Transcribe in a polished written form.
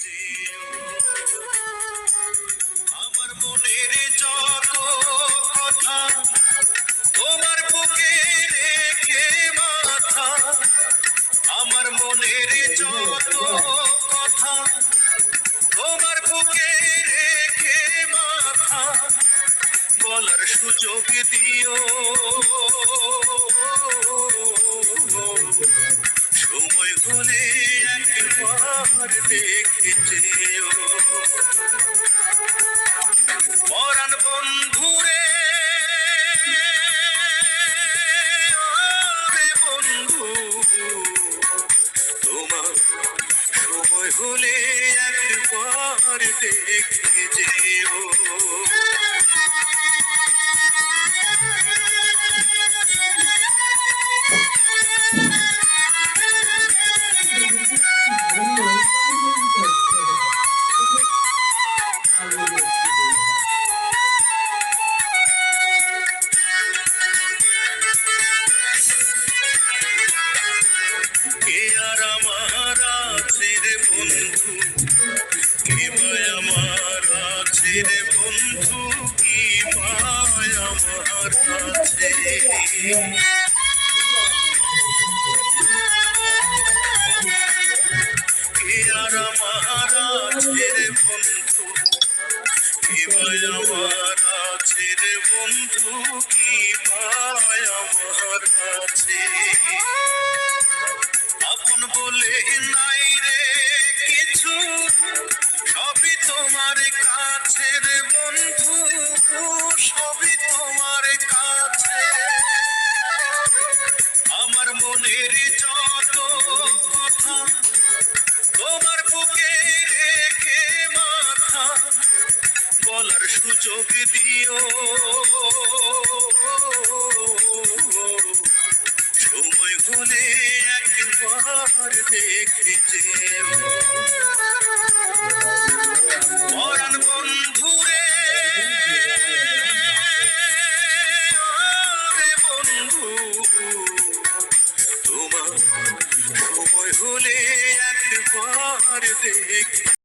যেও। আমার মনের যত কথা তোমার বুকে রেখে মাথা, আমার মনের যত কথা তোমার বুকে রেখে মাথা, বলার সুযোগ দিও। সময় হলে একবার দেখে যেও। পরাণ বন্ধুরে বন্ধু, তোমার সময় হলে একবার দেখে যেও। কে আর আমার আছে রে বন্ধু, কি ভাই আমার আছে রে বন্ধু, কি ভাই আমার আছে। কে আর আমার আছে রে বন্ধু, কি ভাই আমার আছে রে বন্ধু, কি ভাই আমার আছে। আপন বলে নাই রে কিছু, সবই তোমার কাছে রে বন্ধু, সবই তোমার কাছে। আমার মনের যত কথা তোমার বুকে রেখে মাথা, বলার সুযোগ দিও। সময় হলে একবার দেখে যেও।